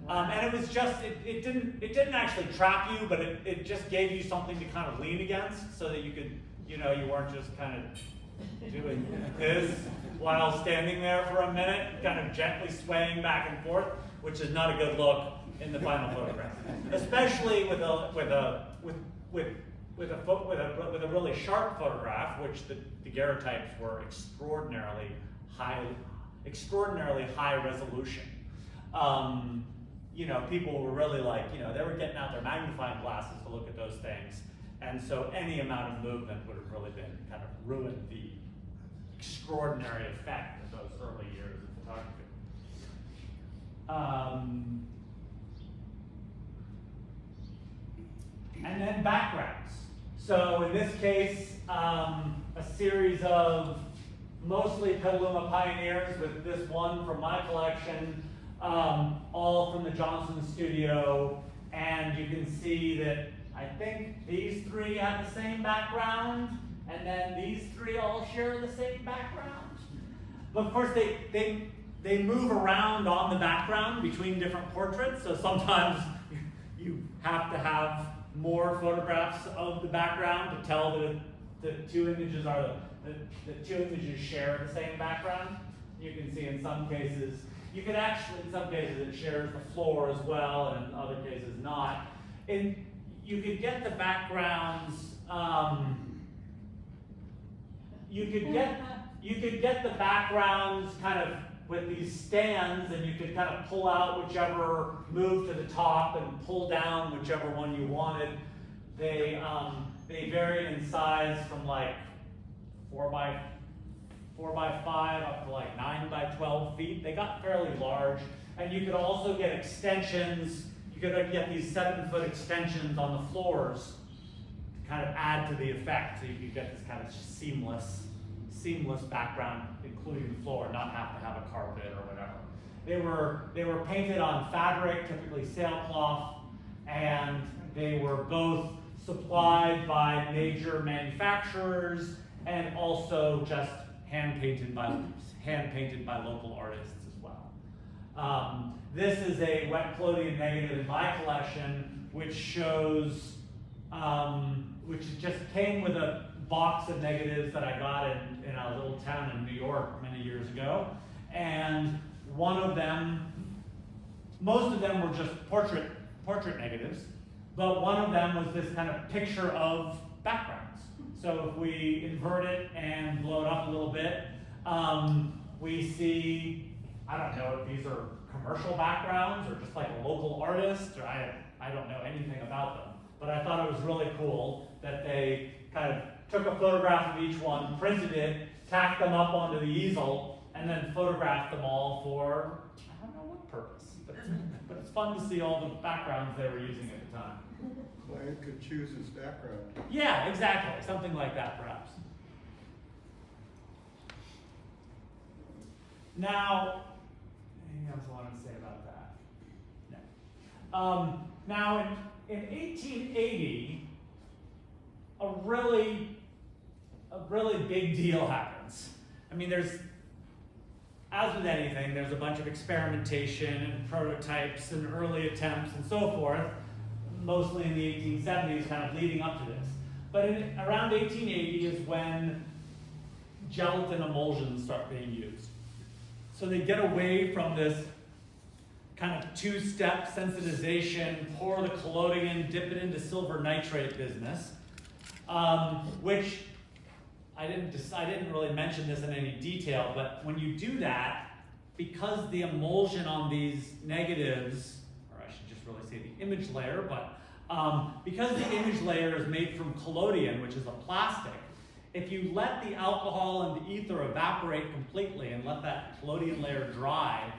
And it was just, it didn't actually trap you, but it just gave you something to kind of lean against, so that you could, you weren't just kind of doing this while standing there for a minute, kind of gently swaying back and forth, which is not a good look in the final photograph, especially with a really sharp photograph, which the daguerreotypes were extraordinarily high resolution. People were really like, they were getting out their magnifying glasses to look at those things, and so any amount of movement would have really been kind of ruined the extraordinary effect of those early years of photography. And then backgrounds. So in this case, a series of mostly Petaluma pioneers, with this one from my collection, all from the Johnson studio. And you can see that I think these three have the same background, and then these three all share the same background. But of course, they move around on the background between different portraits, so sometimes you have to have more photographs of the background to tell that the two images share the same background. You can see in some cases, in some cases it shares the floor as well, and in other cases not. And you could get the backgrounds, you could get the backgrounds kind of with these stands, and you could kind of pull out whichever, move to the top and pull down whichever one you wanted. They varied in size from like 4 by 4x5 up to like 9x12 feet. They got fairly large, and you could also get extensions. You could get these 7-foot extensions on the floors to kind of add to the effect, so you could get this kind of seamless background, including the floor, and not have to have a carpet or whatever. They were painted on fabric, typically sailcloth, and they were both supplied by major manufacturers and also just hand painted by local artists as well. This is a wet collodion negative in my collection, which shows, which just came with a box of negatives that I got in a little town in New York many years ago. And one of them, most of them were just portrait negatives, but one of them was this kind of picture of backgrounds. So if we invert it and blow it up a little bit, we see, I don't know if these are commercial backgrounds or just like a local artist, or I don't know anything about them. But I thought it was really cool that they kind of took a photograph of each one, printed it, tacked them up onto the easel, and then photographed them all for, I don't know what purpose, but it's fun to see all the backgrounds they were using at the time. Client could choose his background. Yeah, exactly, something like that perhaps. Now, anything else I wanted to say about that? No. Now, in 1880, a really big deal happens. I mean, as with anything, there's a bunch of experimentation and prototypes and early attempts and so forth, mostly in the 1870s, kind of leading up to this. But around 1880 is when gelatin emulsions start being used. So they get away from this kind of two-step sensitization, pour the collodion, dip it into silver nitrate business, which I didn't really mention this in any detail, but when you do that, because the emulsion on these negatives, or I should just really say the image layer, but because the image layer is made from collodion, which is a plastic, if you let the alcohol and the ether evaporate completely and let that collodion layer dry,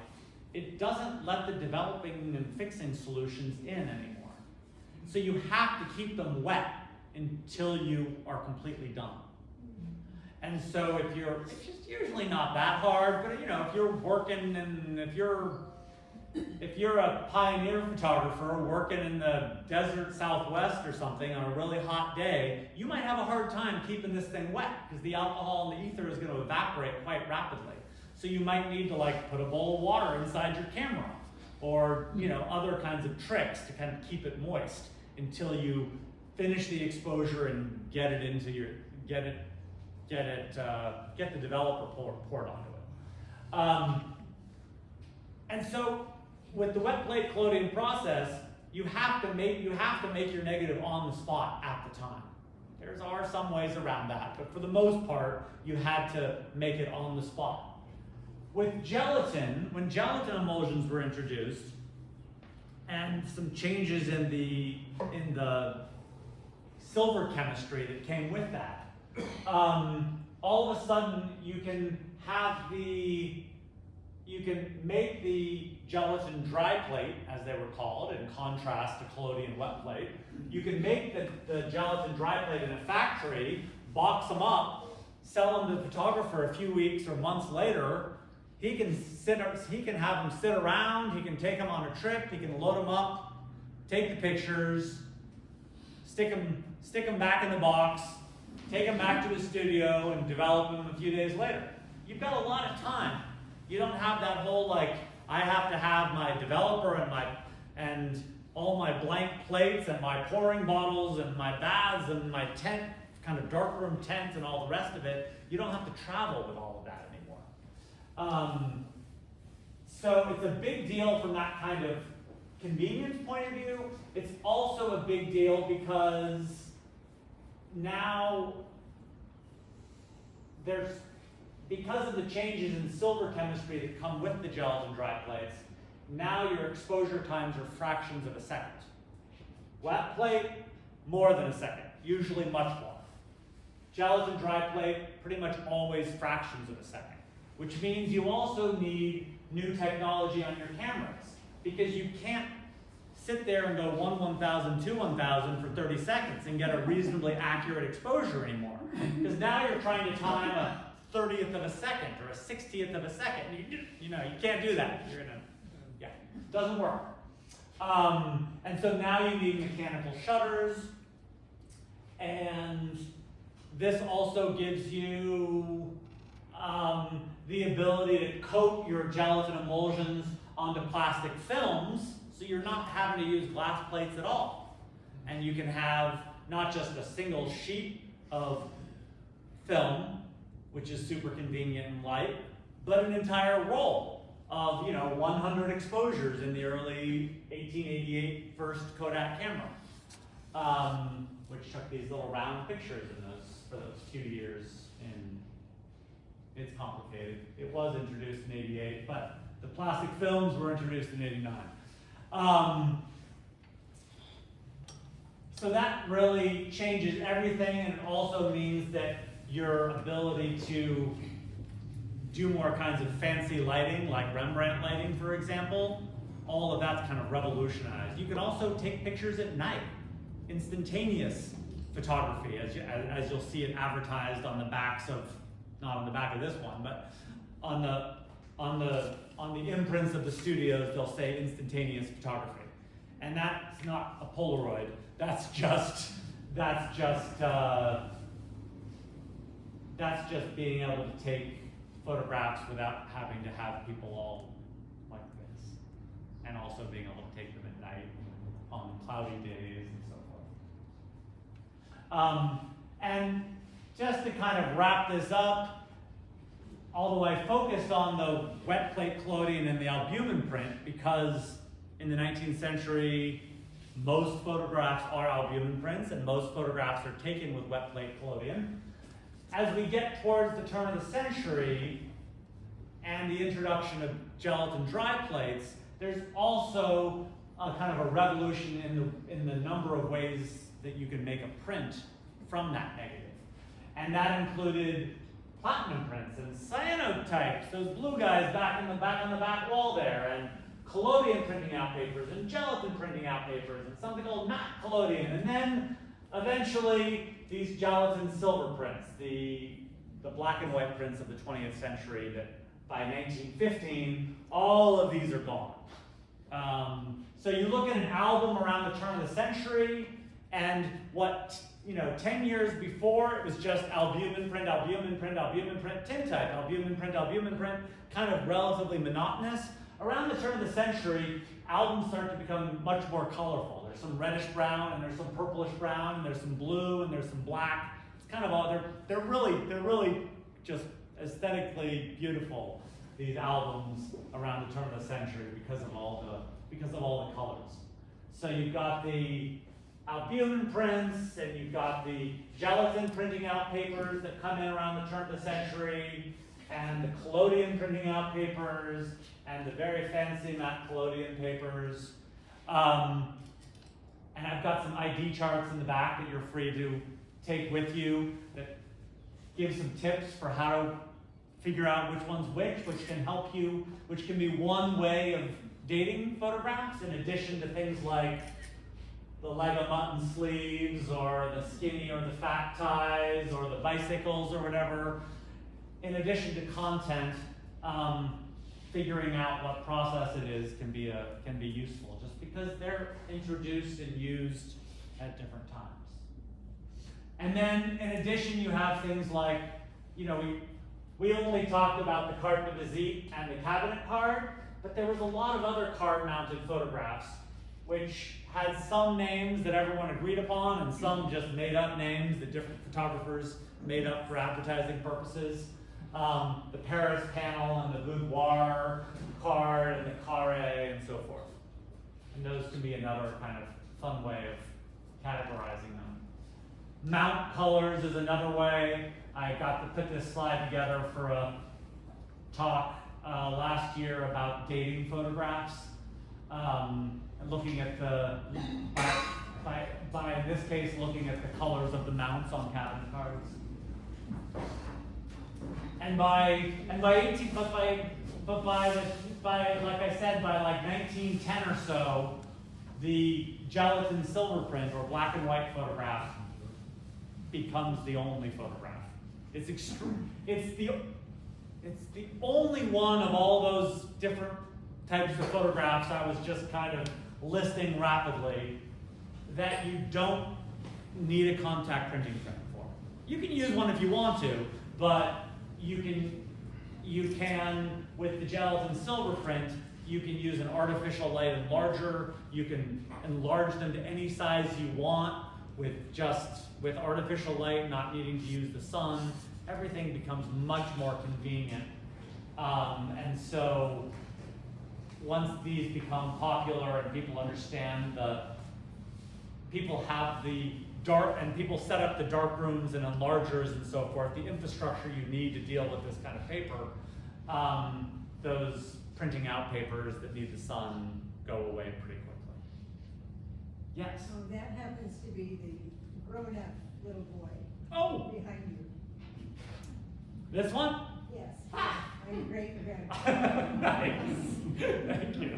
it doesn't let the developing and fixing solutions in anymore. So you have to keep them wet until you are completely done. And so it's just usually not that hard, but if you're working and if you're a pioneer photographer working in the desert Southwest or something on a really hot day, you might have a hard time keeping this thing wet because the alcohol and the ether is going to evaporate quite rapidly. So you might need to put a bowl of water inside your camera or other kinds of tricks to kind of keep it moist until you finish the exposure and get it into get the developer port onto it. And so with the wet plate collodion process, you have to make your negative on the spot at the time. There are some ways around that, but for the most part, you had to make it on the spot. With gelatin, when gelatin emulsions were introduced, and some changes in the silver chemistry that came with that, all of a sudden you can make the gelatin dry plate, as they were called, in contrast to collodion wet plate. You can make the gelatin dry plate in a factory, box them up, sell them to the photographer a few weeks or months later. He can have them sit around, he can take them on a trip, he can load them up, take the pictures, stick them back in the box, take them back to his studio and develop them a few days later. You've got a lot of time. You don't have that whole I have to have my developer and all my blank plates and my pouring bottles and my baths and my tent, kind of darkroom tent and all the rest of it. You don't have to travel with all of that anymore. So it's a big deal from that kind of convenience point of view. It's also a big deal because now because of the changes in silver chemistry that come with the gelatin dry plates, now your exposure times are fractions of a second. Wet plate, more than a second, usually much more. gelatin dry plate, pretty much always fractions of a second, which means you also need new technology on your cameras, because you can't sit there and go 1/1000, 2/1000 for 30 seconds and get a reasonably accurate exposure anymore. Because now you're trying to time a 30th of a second or a 60th of a second. You know, you can't do that. You're gonna, yeah, doesn't work. And so now you need mechanical shutters, and this also gives you the ability to coat your gelatin emulsions onto plastic films, so you're not having to use glass plates at all. And you can have not just a single sheet of film, which is super convenient and light, but an entire roll of 100 exposures in the early 1888 first Kodak camera, which took these little round pictures for those few years. It's complicated. It was introduced in '88, but the plastic films were introduced in '89. So that really changes everything, and it also means that your ability to do more kinds of fancy lighting, like Rembrandt lighting, for example, all of that's kind of revolutionized. You can also take pictures at night, instantaneous photography, as you'll see it advertised on the backs of, not on the back of this one, but on the imprints of the studios, they'll say instantaneous photography. And that's not a Polaroid, that's just being able to take photographs without having to have people all like this. And also being able to take them at night on cloudy days and so forth. And just to kind of wrap this up, although I focused on the wet plate collodion and the albumin print, because in the 19th century, most photographs are albumin prints and most photographs are taken with wet plate collodion. As we get towards the turn of the century and the introduction of gelatin dry plates, there's also a kind of a revolution in the number of ways that you can make a print from that negative. And that included platinum prints and cyanotypes, those blue guys back on the back wall there, and collodion printing out papers and gelatin printing out papers and something called matte collodion, and then eventually these gelatin silver prints, the black and white prints of the 20th century, that by 1915 all of these are gone. So you look at an album around the turn of the century, and 10 years before, it was just albumin print, tintype, albumin print, kind of relatively monotonous. Around the turn of the century, albums start to become much more colorful. There's some reddish brown, and there's some purplish brown, and there's some blue, and there's some black. It's kind of all, they're really just aesthetically beautiful, these albums around the turn of the century, because of all the colors. So you've got the albumin prints, and you've got the gelatin printing out papers that come in around the turn of the century, and the collodion printing out papers, and the very fancy matte collodion papers. And I've got some ID charts in the back that you're free to take with you that give some tips for how to figure out which one's which can help you, which can be one way of dating photographs, in addition to things like the Lego mutton sleeves, or the skinny or the fat ties, or the bicycles, or whatever. In addition to content, figuring out what process it is can be useful, just because they're introduced and used at different times. And then, in addition, you have things like, we only talked about the carte de visite and the cabinet card, but there was a lot of other card-mounted photographs, which had some names that everyone agreed upon, and some just made-up names that different photographers made up for advertising purposes. The Paris panel, and the boudoir card, and the carré, and so forth. And those can be another kind of fun way of categorizing them. Mount colors is another way. I got to put this slide together for a talk last year about dating photographs, and looking at by in this case, looking at the colors of the mounts on cabinet cards. And by 18, by like I said, by like 1910 or so, the gelatin silver print or black and white photograph becomes the only photograph. It's extreme. It's the only one of all those different types of photographs I was just kind of listing rapidly that you don't need a contact printing print for. You can use one if you want to, but you can with the gelatin silver print, you can use an artificial light enlarger. You can enlarge them to any size you want with artificial light, not needing to use the sun. Everything becomes much more convenient. And so once these become popular and people understand people have the dark, and people set up the dark rooms and enlargers and so forth, the infrastructure you need to deal with this kind of paper, those printing out papers that need the sun go away pretty quickly. Yes? So that happens to be the grown-up little boy Oh, behind you. this one? Yes. I'm great grandpa. Nice. Thank you.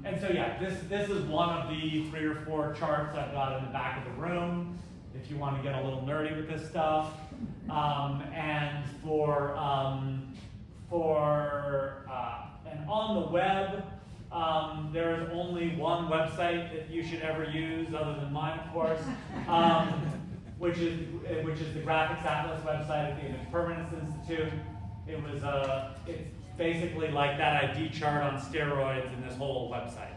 And so yeah, this is one of the 3 or 4 charts I've got in the back of the room if you want to get a little nerdy with this stuff. And and on the web, there is only one website that you should ever use, other than mine, of course, which is the Graphics Atlas website at the Image Permanence Institute. It's basically like that ID chart on steroids in this whole website.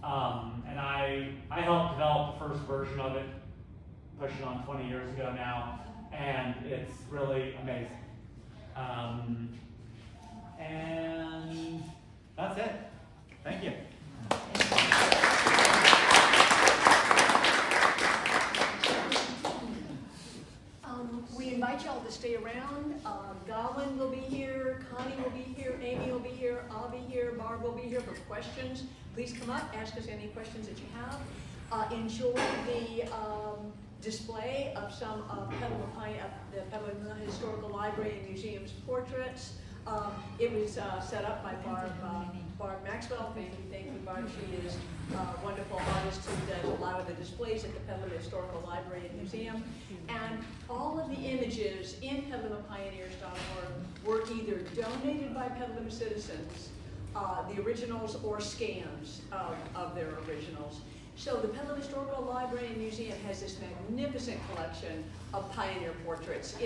And I helped develop the first version of it, pushing on 20 years ago now, and it's really amazing. And that's it. Thank you. We invite y'all to stay around. Gowan will be here, Connie will be here, Amy will be here, I'll be here, Barb will be here for questions. Please come up, ask us any questions that you have. Enjoy the display of some of the Petaluma Historical Library and Museum's portraits. It was set up by Barb Maxwell. Thank you, Barb. She is a wonderful artist who does a lot of the displays at the Petaluma Historical Library and Museum. And all of the images in PetalomaPioneers.org were either donated by Petaluma citizens, the originals, or scans of their originals. So the Petaluma Historical Library and Museum has this magnificent collection of pioneer portraits.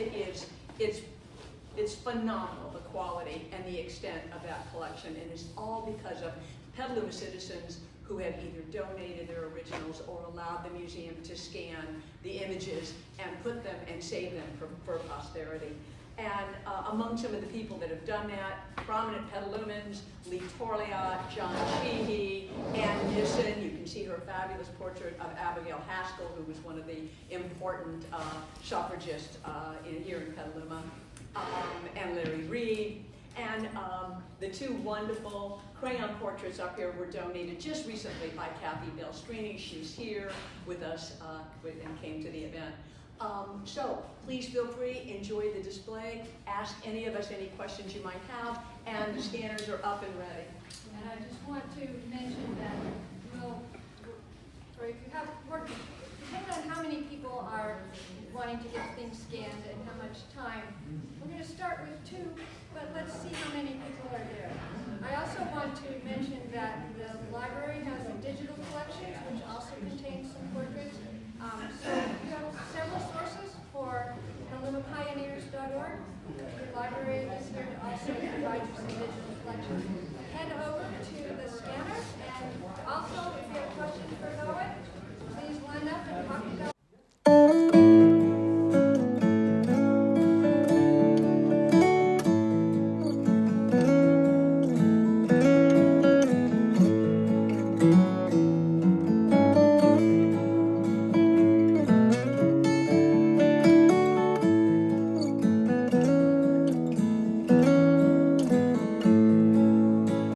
It's phenomenal, the quality and the extent of that collection, and it's all because of Petaluma citizens who have either donated their originals or allowed the museum to scan the images and put them and save them for posterity. And among some of the people that have done that, prominent Petalumans, Lee Torliot, John Sheehy, Ann Nissen. You can see her fabulous portrait of Abigail Haskell, who was one of the important suffragists here in Petaluma, and Larry Reed. And the 2 wonderful crayon portraits up here were donated just recently by Kathy Belstrini. She's here with us and came to the event. So please feel free, enjoy the display, ask any of us any questions you might have, and the scanners are up and ready. And I just want to mention that if you have work, depending on how many people are wanting to get things scanned and how much time, we're going to start with 2, but let's see how many people are there. I also want to mention that the library